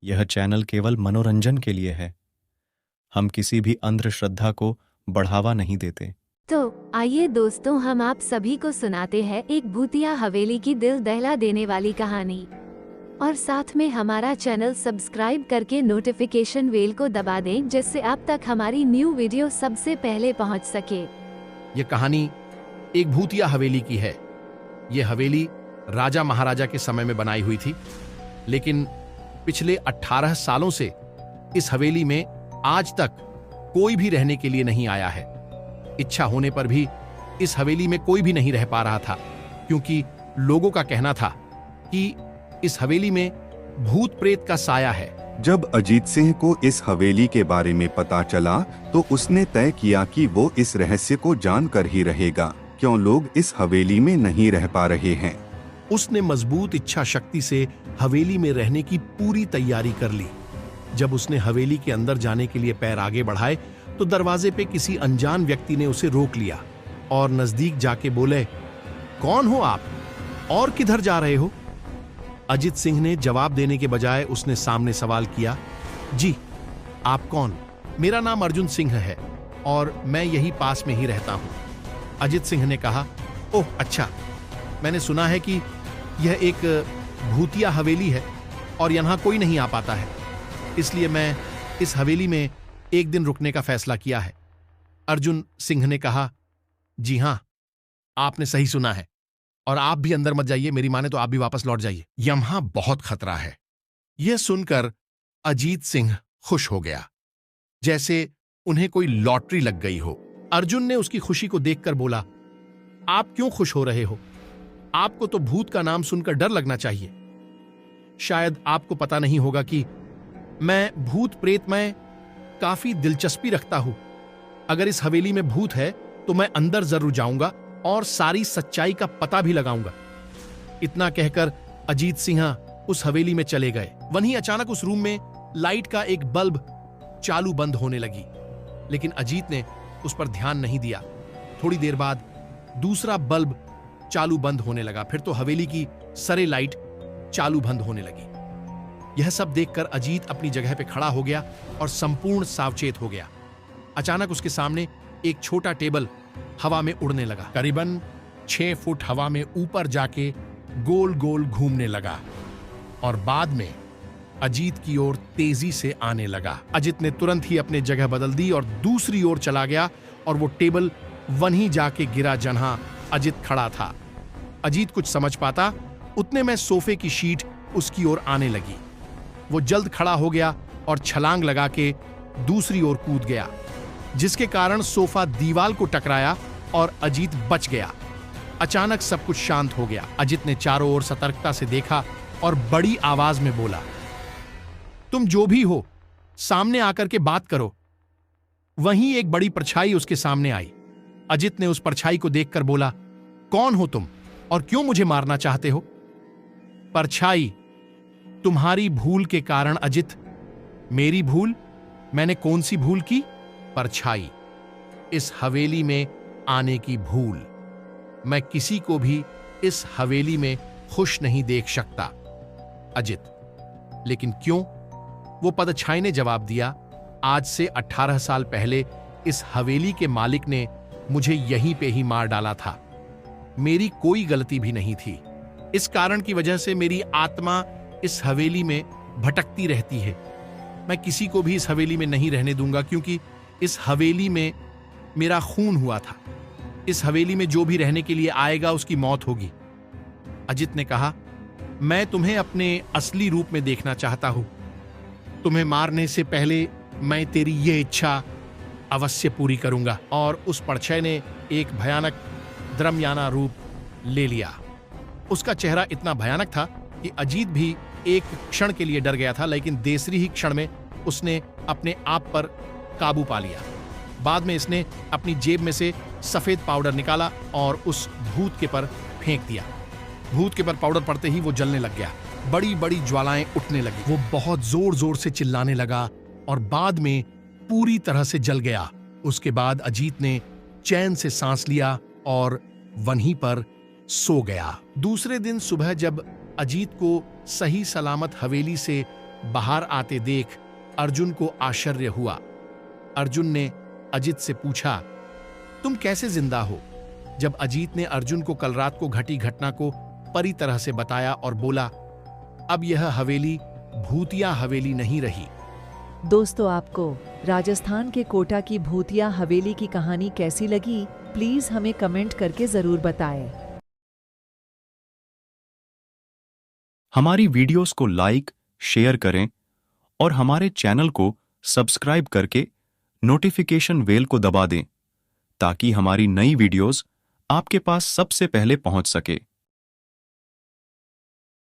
यह चैनल केवल मनोरंजन के लिए है। हम किसी भी अंधश्रद्धा को बढ़ावा नहीं देते। तो आइए दोस्तों, हम आप सभी को सुनाते हैं एक भूतिया हवेली की दिल दहला देने वाली कहानी। और साथ में हमारा चैनल सब्सक्राइब करके नोटिफिकेशन बेल को दबा दें, जिससे आप तक हमारी न्यू वीडियो सबसे पहले पहुंच सके। ये कहानी एक भूतिया हवेली की है। ये हवेली राजा महाराजा के समय में बनाई हुई थी, लेकिन पिछले 18 सालों से इस हवेली में आज तक कोई भी रहने के लिए नहीं आया है। इच्छा होने पर भी इस हवेली में कोई भी नहीं रह पा रहा था, क्योंकि लोगों का कहना था कि इस हवेली में भूत प्रेत का साया है। जब अजीत सिंह को इस हवेली के बारे में पता चला तो उसने तय किया कि वो इस रहस्य को जानकर ही रहेगा, क्यों लोग इस हवेली में नहीं रह पा रहे हैं। उसने मजबूत इच्छा शक्ति से हवेली में रहने की पूरी तैयारी कर ली। जब उसने हवेली के अंदर जाने के लिए पैर आगे बढ़ाए तो दरवाजे पे किसी अनजान व्यक्ति ने उसे रोक लिया और नजदीक जाके बोले, कौन हो आप और किधर जा रहे हो? अजीत सिंह ने जवाब देने के बजाय उसने सामने सवाल किया, जी आप कौन? मेरा नाम अर्जुन सिंह है और मैं यही पास में ही रहता हूं। अजीत सिंह ने कहा, ओह अच्छा, मैंने सुना है कि यह एक भूतिया हवेली है और यहां कोई नहीं आ पाता है, इसलिए मैं इस हवेली में एक दिन रुकने का फैसला किया है। अर्जुन सिंह ने कहा, जी हां, आपने सही सुना है और आप भी अंदर मत जाइए, मेरी माने तो आप भी वापस लौट जाइए, यहां बहुत खतरा है। यह सुनकर अजीत सिंह खुश हो गया, जैसे उन्हें कोई लॉटरी लग गई हो। अर्जुन ने उसकी खुशी को देखकर बोला, आप क्यों खुश हो रहे हो? आपको तो भूत का नाम सुनकर डर लगना चाहिए। शायद आपको पता नहीं होगा कि मैं भूत प्रेत में काफी दिलचस्पी रखता हूं। अगर इस हवेली में भूत है तो मैं अंदर जरूर जाऊंगा और सारी सच्चाई का पता भी लगाऊंगा। इतना कहकर अजीत सिंह उस हवेली में चले गए। वहीं अचानक उस रूम में लाइट का एक बल्ब चालू बंद होने लगी, लेकिन अजीत ने उस पर ध्यान नहीं दिया। थोड़ी देर बाद दूसरा बल्ब चालू बंद होने लगा, फिर तो हवेली की सारी लाइट चालू बंद होने लगी। यह सब देखकर अजीत अपनी जगह पे खड़ा हो गया और संपूर्ण सावचेत हो गया। अचानक उसके सामने एक छोटा टेबल हवा में उड़ने लगा, करीबन 6 फुट हवा में ऊपर जाके गोल गोल घूमने लगा और बाद में अजीत की ओर तेजी से आने लगा। अजीत ने तुरंत ही अपनी जगह बदल दी और दूसरी ओर चला गया और वो टेबल वहीं जाके गिरा जहां अजीत खड़ा था। अजीत कुछ समझ पाता उतने में सोफे की शीट उसकी ओर आने लगी। वो जल्द खड़ा हो गया और छलांग लगा के दूसरी ओर कूद गया, जिसके कारण सोफा दीवार को टकराया और अजीत बच गया। अचानक सब कुछ शांत हो गया। अजीत ने चारों ओर सतर्कता से देखा और बड़ी आवाज में बोला, तुम जो भी हो सामने आकर के बात करो। वहीं एक बड़ी परछाई उसके सामने आई। अजीत ने उस परछाई को देखकर बोला, कौन हो तुम और क्यों मुझे मारना चाहते हो? परछाई, तुम्हारी भूल के कारण। अजीत, मेरी भूल? मैंने कौन सी भूल की? परछाई, इस हवेली में आने की भूल। मैं किसी को भी इस हवेली में खुश नहीं देख सकता। अजीत, लेकिन क्यों? वो परछाई ने जवाब दिया, आज से 18 साल पहले इस हवेली के मालिक ने मुझे यहीं पे ही मार डाला था। मेरी कोई गलती भी नहीं थी। इस कारण की वजह से मेरी आत्मा इस हवेली में भटकती रहती है। मैं किसी को भी इस हवेली में नहीं रहने दूंगा, क्योंकि इस हवेली में मेरा खून हुआ था। इस हवेली में जो भी रहने के लिए आएगा उसकी मौत होगी। अजीत ने कहा, मैं तुम्हें अपने असली रूप में देखना चाहता हूं। तुम्हें मारने से पहले मैं तेरी ये इच्छा अवश्य पूरी करूंगा। और उस परछाई ने एक भयानक द्रम्याना रूप ले लिया। उसका चेहरा इतना भयानक था कि अजीत भी एक क्षण के लिए डर गया था, लेकिन दूसरी ही क्षण में उसने अपने आप पर काबू पा लिया। बाद में इसने अपनी जेब में से सफेद पाउडर निकाला और उस भूत के पर फेंक दिया। भूत के पर पाउडर पड़ते ही वो जलने लग गया। बड़ी बड़ी ज्वालाएं उठने लगी। वो बहुत जोर जोर से चिल्लाने लगा और बाद में पूरी तरह से जल गया। उसके बाद अजीत ने चैन से सांस लिया और वहीं पर सो गया। दूसरे दिन सुबह जब अजीत को सही सलामत हवेली से बाहर आते देख अर्जुन को आश्चर्य हुआ। अर्जुन ने अजित से पूछा, तुम कैसे जिंदा हो? जब अजीत ने अर्जुन को कल रात को घटी घटना को परी तरह से बताया और बोला, अब यह हवेली भूतिया हवेली नहीं रही। दोस्तों, आपको राजस्थान के कोटा की भूतिया हवेली की कहानी कैसी लगी? प्लीज हमें कमेंट करके जरूर बताएं। हमारी वीडियोस को लाइक, शेयर करें और हमारे चैनल को सब्सक्राइब करके नोटिफिकेशन बेल को दबा दें ताकि हमारी नई वीडियोस आपके पास सबसे पहले पहुंच सके।